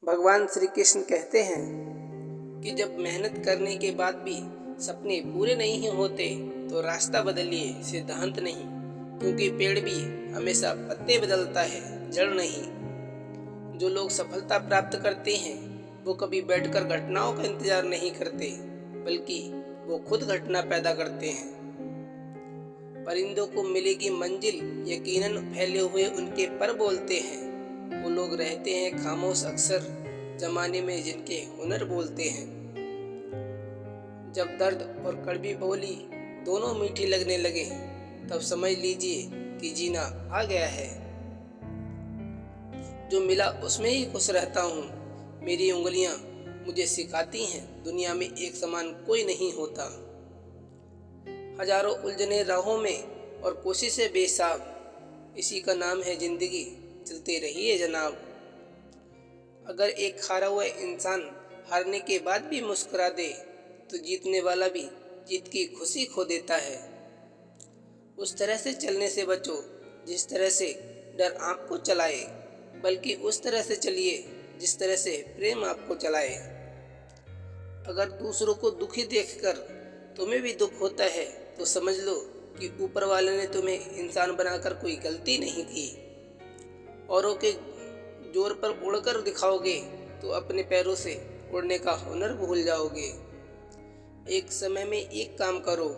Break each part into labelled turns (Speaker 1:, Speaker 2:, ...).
Speaker 1: भगवान श्री कृष्ण कहते हैं कि जब मेहनत करने के बाद भी सपने पूरे नहीं होते तो रास्ता बदलिए, सिद्धांत नहीं। क्योंकि पेड़ भी हमेशा पत्ते बदलता है, जड़ नहीं। जो लोग सफलता प्राप्त करते हैं वो कभी बैठकर घटनाओं का इंतजार नहीं करते, बल्कि वो खुद घटना पैदा करते हैं। परिंदों को मिलेगी मंजिल, यकीनन फैले हुए उनके पर बोलते हैं। वो लोग रहते हैं खामोश अक्सर, जमाने में जिनके हुनर बोलते हैं। जब दर्द और कड़वी बोली दोनों मीठी लगने लगे, तब समझ लीजिए कि जीना आ गया है। जो मिला उसमें ही खुश रहता हूँ। मेरी उंगलियां मुझे सिखाती हैं, दुनिया में एक समान कोई नहीं होता। हजारों उलझने राहों में और कोशिशें बेसाब, इसी का नाम है जिंदगी, चलते रहिए जनाब। अगर एक हारा हुआ इंसान हारने के बाद भी मुस्कुरा दे तो जीतने वाला भी जीत की खुशी खो देता है। उस तरह से चलने से बचो जिस तरह से डर आपको चलाए, बल्कि उस तरह से चलिए जिस तरह से प्रेम आपको चलाए। अगर दूसरों को दुखी देखकर तुम्हें भी दुख होता है तो समझ लो कि ऊपर वाले ने तुम्हें इंसान बनाकर कोई गलती नहीं की। औरों के जोर पर उड़कर दिखाओगे तो अपने पैरों से उड़ने का हुनर भूल जाओगे। एक समय में एक काम करो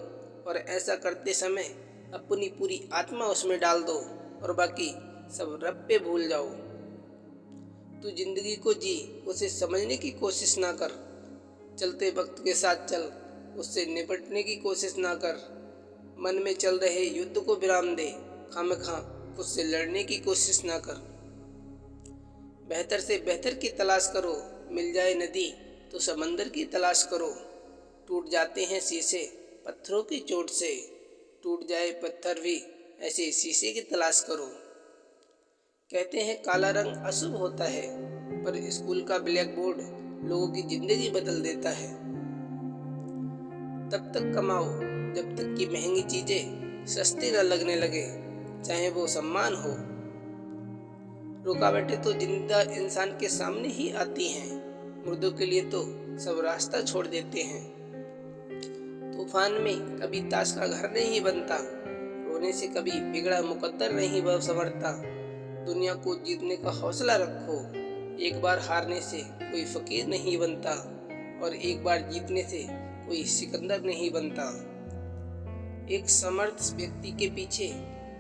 Speaker 1: और ऐसा करते समय अपनी पूरी आत्मा उसमें डाल दो और बाकी सब रब पे भूल जाओ। तू जिंदगी को जी, उसे समझने की कोशिश ना कर। चलते वक्त के साथ चल, उससे निपटने की कोशिश ना कर। मन में चल रहे युद्ध को विराम दे, खामखा उससे लड़ने की कोशिश ना कर। बेहतर से बेहतर की तलाश करो, मिल जाए नदी तो समंदर की तलाश करो। टूट जाते हैं शीशे पत्थरों की चोट से, टूट जाए पत्थर भी ऐसे शीशे की तलाश करो। कहते हैं काला रंग अशुभ होता है, पर स्कूल का ब्लैक बोर्ड लोगों की जिंदगी बदल देता है। तब तक कमाओ जब तक कि महंगी चीजें सस्ती न लगने लगे, चाहे वो सम्मान हो। रुकावटें तो जिंदा इंसान के सामने ही आती हैं, मुर्दों के लिए तो सब रास्ता छोड़ देते हैं। तूफान में कभी ताश का घर नहीं बनता, रोने से कभी बिगड़ा मुकद्दर नहीं संवरता। दुनिया को जीतने का हौसला रखो, एक बार हारने से कोई फकीर नहीं बनता और एक बार जीतने से कोई सिकंदर नहीं बनता। एक समर्थ व्यक्ति के पीछे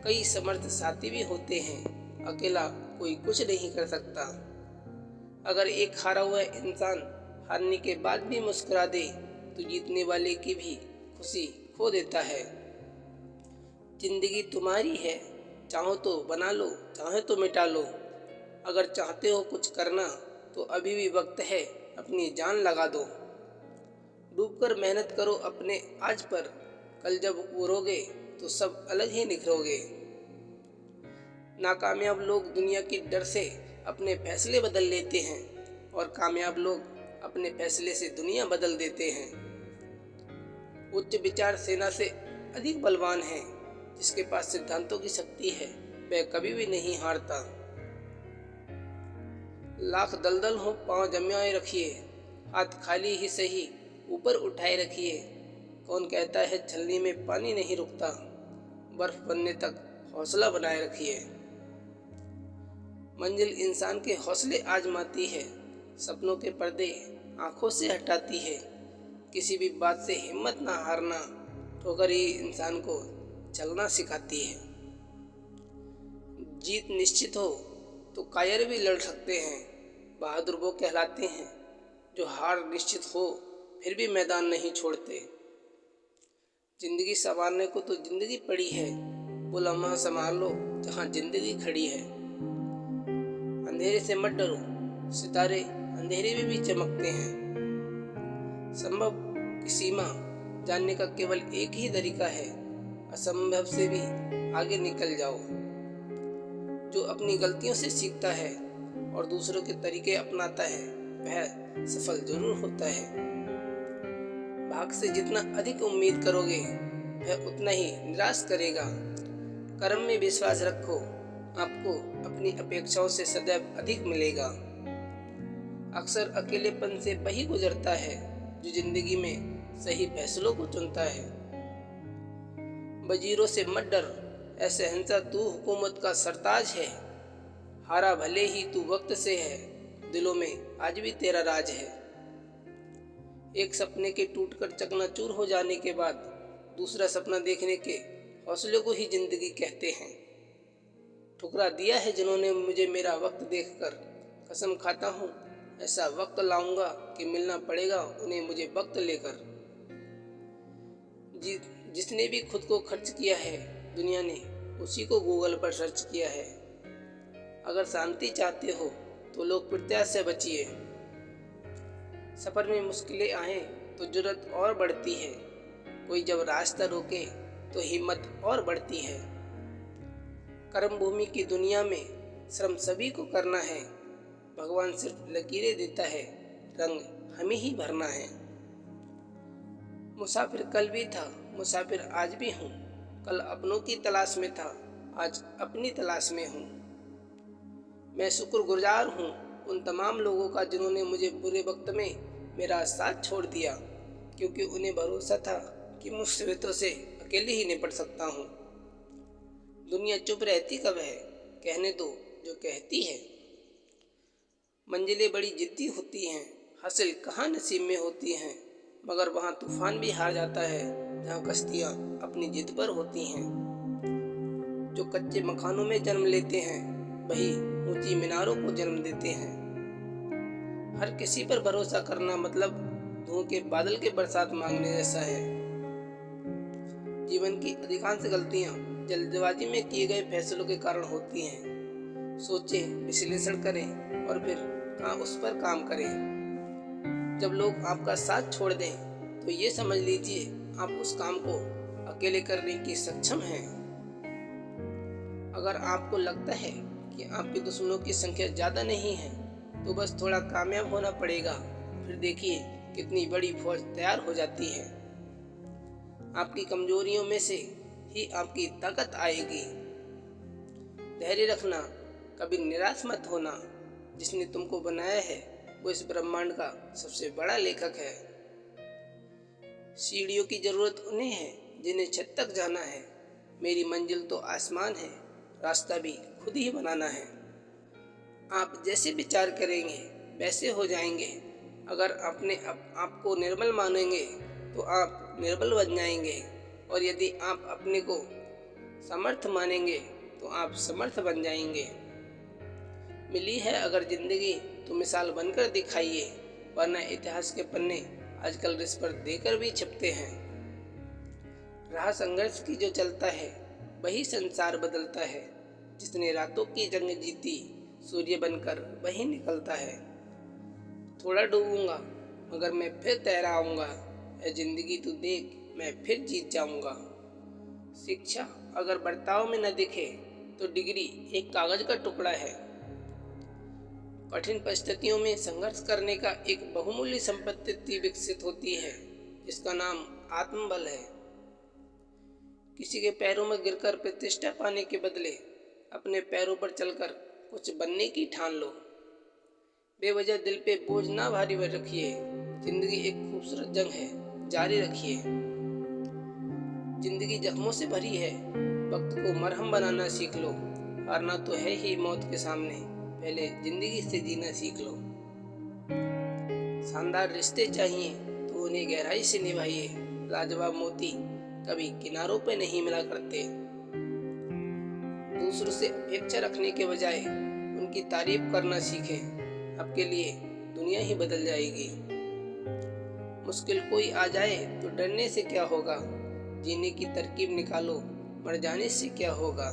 Speaker 1: कई समर्थ साथी भी होते हैं, अकेला कोई कुछ नहीं कर सकता। अगर एक हारा हुआ इंसान हारने के बाद भी मुस्कुरा दे तो जीतने वाले की भी खुशी खो देता है। जिंदगी तुम्हारी है, चाहो तो बना लो, चाहे तो मिटा लो। अगर चाहते हो कुछ करना तो अभी भी वक्त है, अपनी जान लगा दो। डूबकर मेहनत करो अपने आज पर, कल जब उड़ोगे तो सब अलग ही निखरोगे। नाकामयाब लोग दुनिया की डर से अपने फैसले बदल लेते हैं और कामयाब लोग अपने फैसले से दुनिया बदल देते हैं। उच्च विचार सेना से अधिक बलवान है, जिसके पास सिद्धांतों की शक्ति है वह कभी भी नहीं हारता। लाख दलदल हो पांव जमाए रखिए, हाथ खाली ही सही ऊपर उठाए रखिए। कौन कहता है छलनी में पानी नहीं रुकता, बर्फ बनने तक हौसला बनाए रखिए। मंजिल इंसान के हौसले आजमाती है, सपनों के पर्दे आंखों से हटाती है। किसी भी बात से हिम्मत ना हारना, ठोकर ही इंसान को चलना सिखाती है। जीत निश्चित हो तो कायर भी लड़ सकते हैं, बहादुर वो कहलाते हैं जो हार निश्चित हो फिर भी मैदान नहीं छोड़ते। जिंदगी संवारने को तो जिंदगी पड़ी है, वो लम्हा संभाल लो जहाँ जिंदगी खड़ी है। अंधेरे से मत डरो, सितारे अंधेरे में भी चमकते हैं। संभव की सीमा जानने का केवल एक ही तरीका है, असंभव से भी आगे निकल जाओ। जो अपनी गलतियों से सीखता है और दूसरों के तरीके अपनाता है वह सफल जरूर होता है। भाग से जितना अधिक उम्मीद करोगे वह उतना ही निराश करेगा। कर्म में विश्वास रखो, आपको अपनी अपेक्षाओं से सदैव अधिक मिलेगा। अक्सर अकेलेपन से वही गुजरता है जो जिंदगी में सही फैसलों को चुनता है। वजीरों से मत डर, ऐसे हिंसा तू हुकूमत का सरताज है। हारा भले ही तू वक्त से है, दिलों में आज भी तेरा राज है। एक सपने के टूटकर चकनाचूर हो जाने के बाद दूसरा सपना देखने के हौसले को ही जिंदगी कहते हैं। ठुकरा दिया है जिन्होंने मुझे मेरा वक्त देखकर, कसम खाता हूँ ऐसा वक्त लाऊंगा कि मिलना पड़ेगा उन्हें मुझे वक्त लेकर। जिसने भी खुद को खर्च किया है दुनिया ने उसी को गूगल पर सर्च किया है। अगर शांति चाहते हो तो लोकप्रियता से बचिए। सफर में मुश्किलें आए तो जुर्रत और बढ़ती है, कोई जब रास्ता रोके तो हिम्मत और बढ़ती है। कर्म भूमि की दुनिया में श्रम सभी को करना है, भगवान सिर्फ लकीरें देता है, रंग हमें ही भरना है। मुसाफिर कल भी था, मुसाफिर आज भी हूँ, कल अपनों की तलाश में था, आज अपनी तलाश में हूँ। मैं शुक्रगुजार हूँ उन तमाम लोगों का जिन्होंने मुझे बुरे वक्त में मेरा साथ छोड़ दिया, क्योंकि उन्हें भरोसा था कि मुसीबतों से अकेले ही निपट सकता हूँ। दुनिया चुप रहती कब है, कहने दो जो कहती है। मंजिलें बड़ी जिद्दी होती हैं, हासिल कहाँ नसीब में होती हैं, मगर वहाँ तूफान भी हार जाता है जहाँ कश्तियाँ अपनी जिद पर होती हैं। जो कच्चे मकानों में जन्म लेते हैं वही ऊंची मीनारों को जन्म देते हैं। हर किसी पर भरोसा करना मतलब धुओं के बादल के बरसात मांगने जैसा है। जीवन की अधिकांश गलतियां जल्दबाजी में किए गए फैसलों के कारण होती हैं। सोचें, विश्लेषण करें और फिर उस पर काम करें। जब लोग आपका साथ छोड़ दें तो ये समझ लीजिए आप उस काम को अकेले करने की सक्षम हैं। अगर आपको लगता है कि आपके दुश्मनों की संख्या ज़्यादा नहीं है तो बस थोड़ा कामयाब होना पड़ेगा, फिर देखिए कितनी बड़ी फौज तैयार हो जाती है। आपकी कमजोरियों में से ही आपकी ताकत आएगी। धैर्य रखना, कभी निराश मत होना। जिसने तुमको बनाया है वो इस ब्रह्मांड का सबसे बड़ा लेखक है। सीढ़ियों की जरूरत उन्हें है जिन्हें छत तक जाना है। मेरी मंजिल तो आसमान है, रास्ता भी खुद ही बनाना है। आप जैसे विचार करेंगे वैसे हो जाएंगे। अगर अपने आप को निर्बल मानेंगे तो आप निर्बल बन जाएंगे, और यदि आप अपने को समर्थ मानेंगे तो आप समर्थ बन जाएंगे। मिली है अगर जिंदगी तो मिसाल बनकर दिखाइए, वरना इतिहास के पन्ने आजकल रिस पर देकर भी छपते हैं। राह संघर्ष की जो चलता है वही संसार बदलता है। जिसने रातों की जंग जीती सूर्य बनकर वही निकलता है। थोड़ा डूबूंगा मगर मैं फिर तैरा आऊंगा, ऐ जिंदगी तू देख मैं फिर जीत जाऊंगा। शिक्षा अगर बर्ताव में न दिखे तो डिग्री एक कागज का टुकड़ा है। कठिन परिस्थितियों में संघर्ष करने का एक बहुमूल्य संपत्ति विकसित होती है जिसका नाम आत्मबल है। किसी के पैरों में गिरकर प्रतिष्ठा पाने के बदले अपने पैरों पर चलकर कुछ बनने की ठान लो। बेवजह दिल पे बोझ ना भारी रखिए। जिंदगी एक खूबसूरत जंग है, जारी रखिए। जिंदगी जख्मों से भरी है, वक्त को मरहम बनाना सीख लो। हारना तो है ही मौत के सामने, पहले जिंदगी से जीना सीख लो। शानदार रिश्ते चाहिए तो उन्हें गहराई से निभाइए। लाजवाब मोती कभी किनारों पे नहीं मिला करते। दूसरों से अपेक्षा रखने के बजाय उनकी तारीफ करना सीखें। आपके लिए दुनिया ही बदल जाएगी। मुश्किल कोई आ जाए तो डरने से क्या होगा, जीने की तरकीब निकालो, मर जाने से क्या होगा।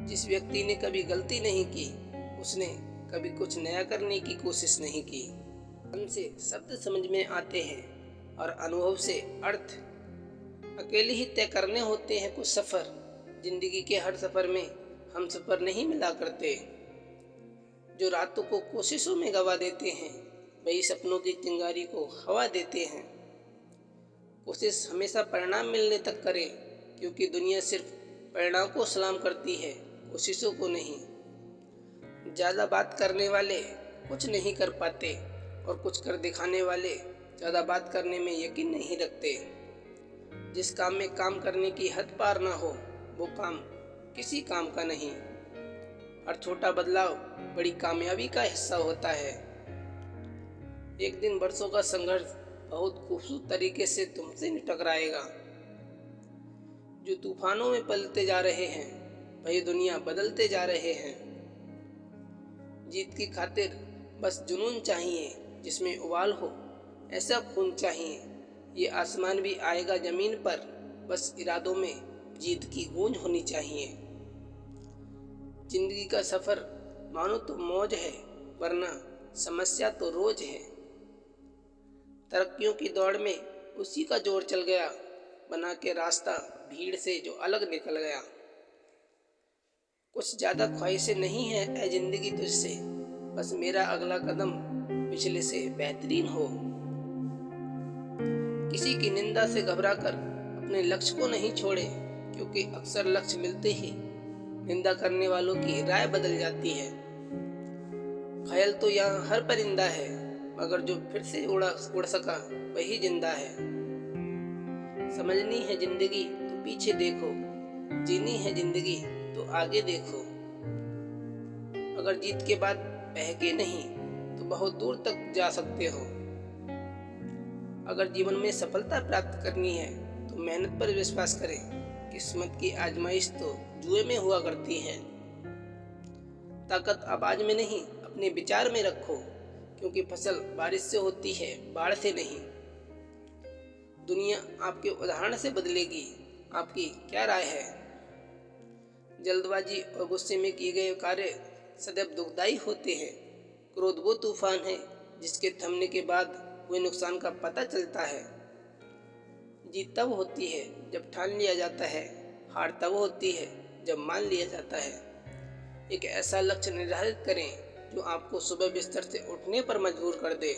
Speaker 1: जिस व्यक्ति ने कभी गलती नहीं की उसने कभी कुछ नया करने की कोशिश नहीं की। मन से शब्द समझ में आते हैं और अनुभव से अर्थ। अकेले ही तय करने होते हैं कुछ सफ़र। जिंदगी के हर सफ़र में हम सफ़र नहीं मिला करते। जो रातों को कोशिशों में गवा देते हैं वही सपनों की चिंगारी को हवा देते हैं। कोशिश हमेशा परिणाम मिलने तक करें, क्योंकि दुनिया सिर्फ परिणाम को सलाम करती है, कोशिशों को नहीं। ज़्यादा बात करने वाले कुछ नहीं कर पाते और कुछ कर दिखाने वाले ज़्यादा बात करने में यकीन नहीं रखते। जिस काम में काम करने की हद पार ना हो वो काम किसी काम का नहीं। हर छोटा बदलाव बड़ी कामयाबी का हिस्सा होता है। एक दिन बरसों का संघर्ष बहुत खूबसूरत तरीके से तुमसे टकराएगा। जो तूफानों में पलते जा रहे हैं वही दुनिया बदलते जा रहे हैं। जीत की खातिर बस जुनून चाहिए जिसमें उबाल हो, ऐसा खून चाहिए। ये आसमान भी आएगा जमीन पर, बस इरादों में जीत की गूंज होनी चाहिए। जिंदगी का सफर मानो तो मौज है, वरना समस्या तो रोज है। तरक्कियों की दौड़ में उसी का जोर चल गया, बना के रास्ता भीड़ से जो अलग निकल गया। कुछ ज्यादा ख्वाहिशें नहीं है ऐ जिंदगी तुझसे, बस मेरा अगला कदम पिछले से बेहतरीन हो। किसी की निंदा से घबराकर अपने लक्ष्य को नहीं छोड़े, क्योंकि अक्सर लक्ष्य मिलते ही निंदा करने वालों की राय बदल जाती है। ख्याल तो यहाँ हर परिंदा है, मगर जो फिर से उड़ सका वही जिंदा है। समझनी है जिंदगी तो पीछे देखो, जीनी है जिंदगी तो आगे देखो। अगर जीत के बाद बहके नहीं तो बहुत दूर तक जा सकते हो। अगर जीवन में सफलता प्राप्त करनी है तो मेहनत पर विश्वास करें। किस्मत की आजमाइश तो जुए में हुआ करती है। ताकत आवाज में नहीं अपने विचार में रखो, क्योंकि फसल बारिश से होती है, बाढ़ से नहीं। दुनिया आपके उदाहरण से बदलेगी, आपकी क्या राय है? जल्दबाजी और गुस्से में किए गए कार्य सदैव दुखदायी होते हैं। क्रोध वो तूफान है जिसके थमने के बाद हुए नुकसान का पता चलता है। जीत तब होती है जब ठान लिया जाता है, हार तब होती है जब मान लिया जाता है। एक ऐसा लक्ष्य निर्धारित करें जो आपको सुबह बिस्तर से उठने पर मजबूर कर दे।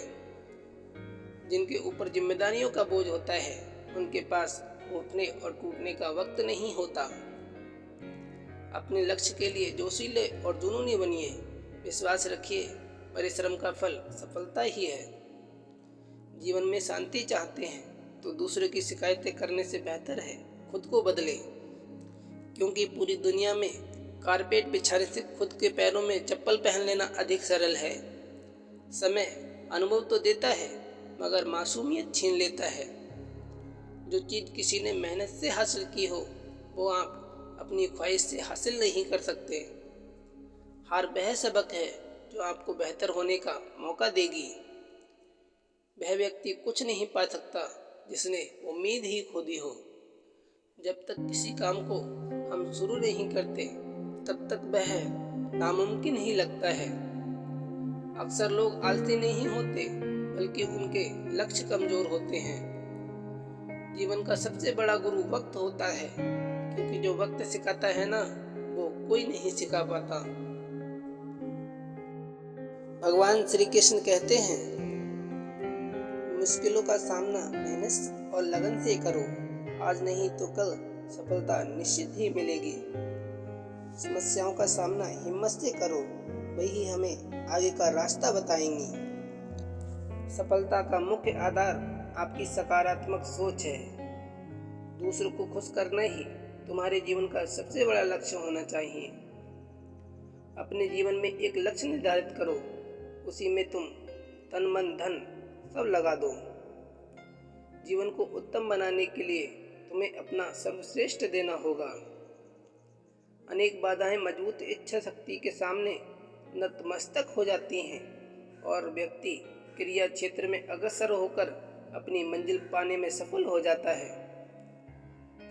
Speaker 1: जिनके ऊपर जिम्मेदारियों का बोझ होता है उनके पास उठने और टूटने का वक्त नहीं होता। अपने लक्ष्य के लिए जोशीले और जुनूनी बनिए। विश्वास रखिए, परिश्रम का फल सफलता ही है। जीवन में शांति चाहते हैं तो दूसरे की शिकायतें करने से बेहतर है खुद को बदले, क्योंकि पूरी दुनिया में कारपेट बिछाने से खुद के पैरों में चप्पल पहन लेना अधिक सरल है। समय अनुभव तो देता है मगर मासूमियत छीन लेता है। जो चीज़ किसी ने मेहनत से हासिल की हो वो आप अपनी ख्वाहिश से हासिल नहीं कर सकते। हार वह सबक है जो आपको बेहतर होने का मौका देगी। वह व्यक्ति कुछ नहीं पा सकता जिसने उम्मीद ही खो दी हो। जब तक किसी काम को हम शुरू नहीं करते तब तक वह नामुमकिन ही लगता है। अक्सर लोग आलसी नहीं होते बल्कि उनके लक्ष्य कमजोर होते हैं। जीवन का सबसे बड़ा गुरु वक्त होता है, क्योंकि जो वक्त सिखाता है ना वो कोई नहीं सिखा पाता। भगवान श्री कृष्ण कहते हैं, मुश्किलों का सामना मेहनत और लगन से करो, आज नहीं तो कल सफलता निश्चित ही मिलेगी। समस्याओं का सामना हिम्मत से करो, वही हमें आगे का रास्ता बताएंगी। सफलता का मुख्य आधार आपकी सकारात्मक सोच है। दूसरों को खुश करना ही तुम्हारे जीवन का सबसे बड़ा लक्ष्य होना चाहिए। अपने जीवन में एक लक्ष्य निर्धारित करो, उसी में तुम तन मन धन सब लगा दो। जीवन को उत्तम बनाने के लिए तुम्हें अपना सर्वश्रेष्ठ देना होगा। अनेक बाधाएं मजबूत इच्छा शक्ति के सामने नतमस्तक हो जाती हैं और व्यक्ति क्रिया क्षेत्र में अग्रसर होकर अपनी मंजिल पाने में सफल हो जाता है।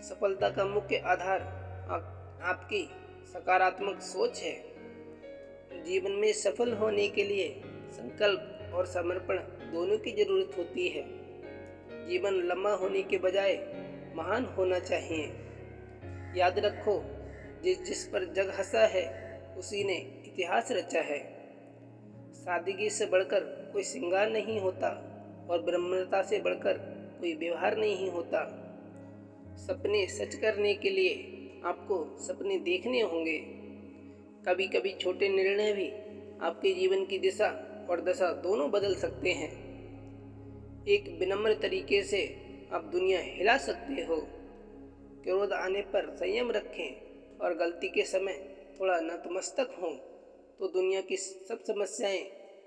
Speaker 1: सफलता का मुख्य आधार आपकी सकारात्मक सोच है। जीवन में सफल होने के लिए संकल्प और समर्पण दोनों की जरूरत होती है। जीवन लंबा होने के बजाय महान होना चाहिए। याद रखो, जिस पर जग हंसा है उसी ने इतिहास रचा है। सादगी से बढ़कर कोई श्रृंगार नहीं होता और विनम्रता से बढ़कर कोई व्यवहार नहीं होता। सपने सच करने के लिए आपको सपने देखने होंगे। कभी कभी छोटे निर्णय भी आपके जीवन की दिशा और दशा दोनों बदल सकते हैं। एक विनम्र तरीके से आप दुनिया हिला सकते हो। क्रोध आने पर संयम रखें और गलती के समय थोड़ा नतमस्तक हों तो दुनिया की सब समस्याएं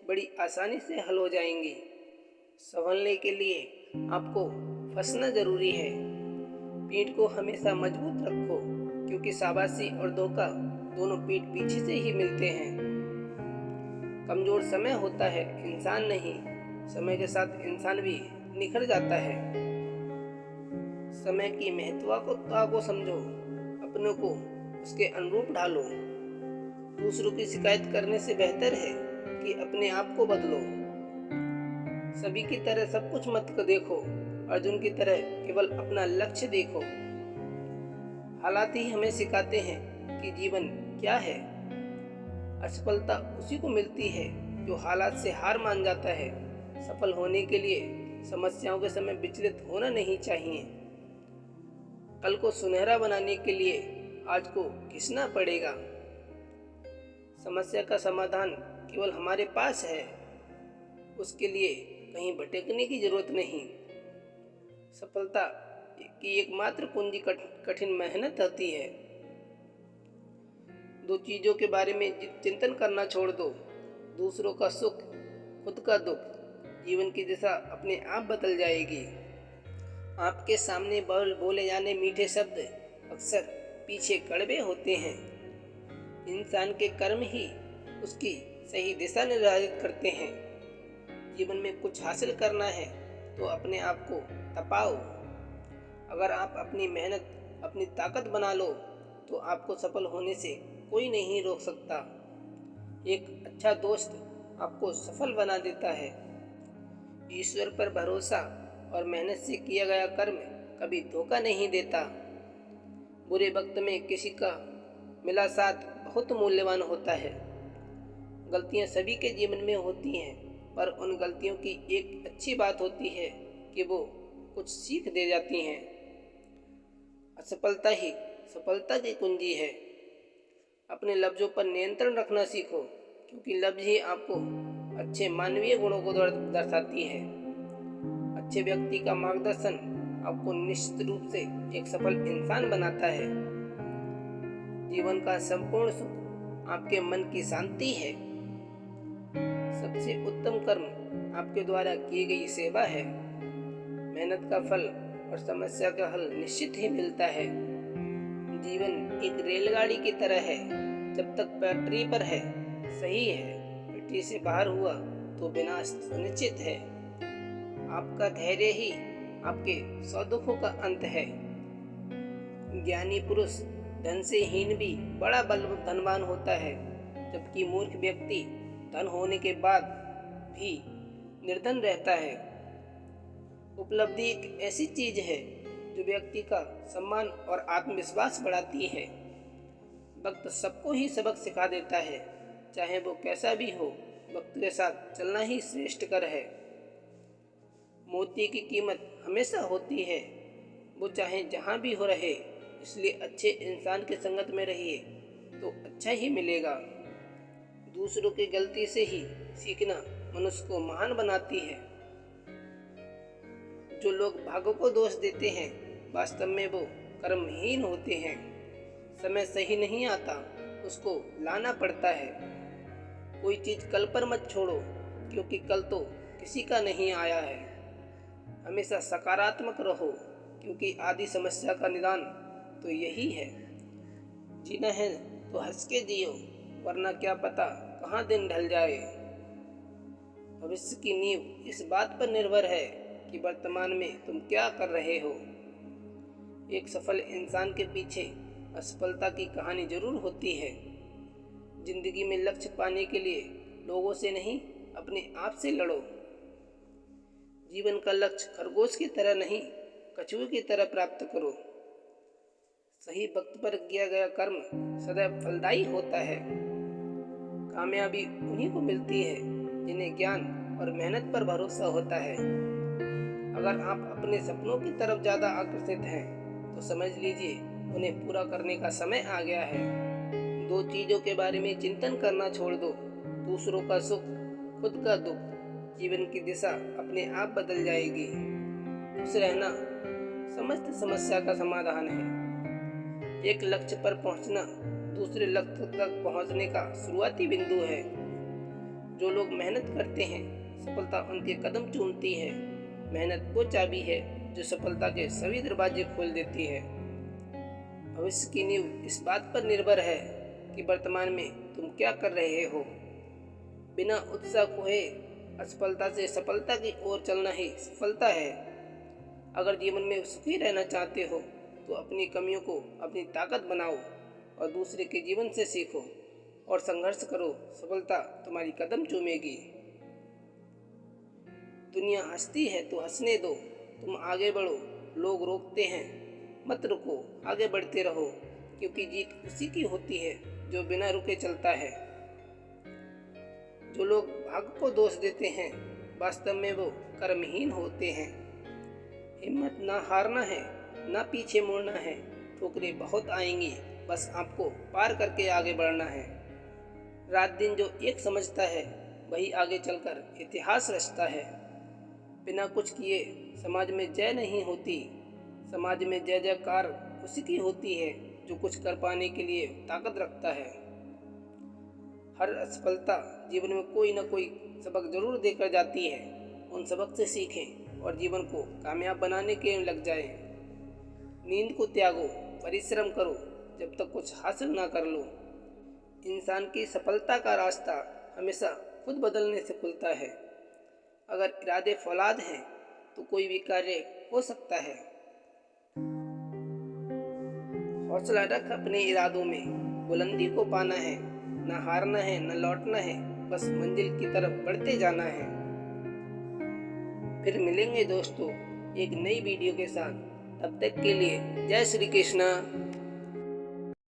Speaker 1: बड़ी आसानी से हल हो जाएंगी। संभलने के लिए आपको फंसना जरूरी है। पीठ को हमेशा मजबूत रखो क्योंकि शाबाशी और धोखा दोनों पीठ पीछे से ही मिलते हैं। कमजोर समय होता है, इंसान नहीं। समय के साथ इंसान भी निखर जाता है। समय की महत्वता को समझो, अपने को उसके अनुरूप ढालो। दूसरों की शिकायत करने से बेहतर है कि अपने आप को बदलो। सभी की तरह सब कुछ मत देखो, अर्जुन की तरह केवल अपना लक्ष्य देखो। हालात ही हमें सिखाते हैं कि जीवन क्या है। असफलता उसी को मिलती है जो हालात से हार मान जाता है। सफल होने के लिए समस्याओं के समय विचलित होना नहीं चाहिए। कल को सुनहरा बनाने के लिए आज को घिसना पड़ेगा। समस्या का समाधान केवल हमारे पास है, उसके लिए कहीं भटकने की जरूरत नहीं। सफलता की एकमात्र कुंजी कठिन मेहनत होती है। दो चीजों के बारे में चिंतन करना छोड़ दो, दूसरों का सुख, खुद का दुख। जीवन की दिशा अपने आप बदल जाएगी। आपके सामने बोले जाने मीठे शब्द अक्सर पीछे कड़वे होते हैं। इंसान के कर्म ही उसकी सही दिशा निर्धारित करते हैं। जीवन में कुछ हासिल करना है तो अपने आप को तपाओ। अगर आप अपनी मेहनत अपनी ताकत बना लो तो आपको सफल होने से कोई नहीं रोक सकता। एक अच्छा दोस्त आपको सफल बना देता है। ईश्वर पर भरोसा और मेहनत से किया गया कर्म कभी धोखा नहीं देता। बुरे वक्त में किसी का मिला साथ बहुत मूल्यवान होता है। गलतियां सभी के जीवन में होती हैं, पर उन गलतियों की एक अच्छी बात होती है कि वो कुछ सीख दे जाती हैं। असफलता ही सफलता की कुंजी है। अपने लफ्जों पर नियंत्रण रखना सीखो क्योंकि लफ्ज ही आपको अच्छे मानवीय गुणों को दर्शाती है। अच्छे व्यक्ति का मार्गदर्शन आपको निश्चित रूप से एक सफल इंसान बनाता है। जीवन का संपूर्ण सुख आपके मन की शांति है। सबसे उत्तम कर्म आपके द्वारा की गई सेवा है। मेहनत का फल और समस्या का हल निश्चित ही मिलता है। जीवन एक रेलगाड़ी की तरह है, जब तक पटरी पर है सही है, पटरी से बाहर हुआ तो विनाश सुनिश्चित है। आपका धैर्य ही आपके सौ दुखों का अंत है। ज्ञानी पुरुष धन से हीन भी बड़ा धनवान होता है, जबकि मूर्ख व्यक्ति धन होने के बाद भी निर्धन रहता है। उपलब्धि एक ऐसी चीज है जो व्यक्ति का सम्मान और आत्मविश्वास बढ़ाती है। वक्त सबको ही सबक सिखा देता है, चाहे वो कैसा भी हो। वक्त के साथ चलना ही श्रेष्ठ कर है। मोती की कीमत हमेशा होती है, वो चाहे जहाँ भी हो रहे। इसलिए अच्छे इंसान के संगत में रहिए तो अच्छा ही मिलेगा। दूसरों की गलती से ही सीखना मनुष्य को महान बनाती है। जो लोग भाग्य को दोष देते हैं वास्तव में वो कर्महीन होते हैं। समय सही नहीं आता, उसको लाना पड़ता है। कोई चीज कल पर मत छोड़ो क्योंकि कल तो किसी का नहीं आया है। हमेशा सकारात्मक रहो क्योंकि आदि समस्या का निदान तो यही है। जीना है तो हंस के जियो, वरना क्या पता कहाँ दिन ढल जाए। भविष्य की नींव इस बात पर निर्भर है कि वर्तमान में तुम क्या कर रहे हो। एक सफल इंसान के पीछे असफलता की कहानी जरूर होती है। जिंदगी में लक्ष्य पाने के लिए लोगों से नहीं, अपने आप से लड़ो। जीवन का लक्ष्य खरगोश की तरह नहीं, कछुए की तरह प्राप्त करो। सही वक्त पर किया गया कर्म सदैव फलदायी होता है। कामयाबी उन्हीं को मिलती है जिन्हें ज्ञान और मेहनत पर भरोसा होता है। अगर आप अपने सपनों की तरफ ज्यादा आकर्षित हैं तो समझ लीजिए उन्हें पूरा करने का समय आ गया है। दो चीजों के बारे में चिंतन करना छोड़ दो, दूसरों का सुख, खुद का दुख, जीवन की दिशा अपने आप बदल जाएगी। खुश रहना समस्त समस्या का समाधान है। एक लक्ष्य पर पहुंचना दूसरे लक्ष्य तक पहुंचने का शुरुआती बिंदु है। जो लोग मेहनत करते हैं, सफलता उनके कदम चूमती है। मेहनत वो चाबी है जो सफलता के सभी दरवाजे खोल देती है। भविष्य की नींव इस बात पर निर्भर है कि वर्तमान में तुम क्या कर रहे हो। बिना उत्साह खोए असफलता से सफलता की ओर चलना ही सफलता है। अगर जीवन में सुखी रहना चाहते हो तो अपनी कमियों को अपनी ताकत बनाओ और दूसरे के जीवन से सीखो और संघर्ष करो। सफलता तुम्हारी कदम चूमेगी। दुनिया हंसती है तो हंसने दो, तुम आगे बढ़ो। लोग रोकते हैं, मत रुको, आगे बढ़ते रहो, क्योंकि जीत उसी की होती है जो बिना रुके चलता है। जो लोग भाग्य को दोष देते हैं, वास्तव में वो कर्महीन होते हैं। हिम्मत ना हारना है, ना पीछे मुड़ना है। ठोकरें बहुत आएंगी, बस आपको पार करके आगे बढ़ना है। रात दिन जो एक समझता है, वही आगे चलकर इतिहास रचता है। बिना कुछ किए समाज में जय नहीं होती। समाज में जय जयकार उसी की होती है जो कुछ कर पाने के लिए ताकत रखता है। हर असफलता जीवन में कोई न कोई सबक जरूर देकर जाती है। उन सबक से सीखें और जीवन को कामयाब बनाने के लग जाएं। नींद को त्यागो, परिश्रम करो जब तक कुछ हासिल ना कर लो। इंसान की सफलता का रास्ता हमेशा खुद बदलने से खुलता है। अगर इरादे फौलाद हैं तो कोई भी कार्य हो सकता है। हौसला रख अपने इरादों में, बुलंदी को पाना है। न हारना है, न लौटना है, बस मंजिल की तरफ बढ़ते जाना है। फिर मिलेंगे दोस्तों एक नई वीडियो के साथ। तब तक के लिए जय श्री कृष्णा।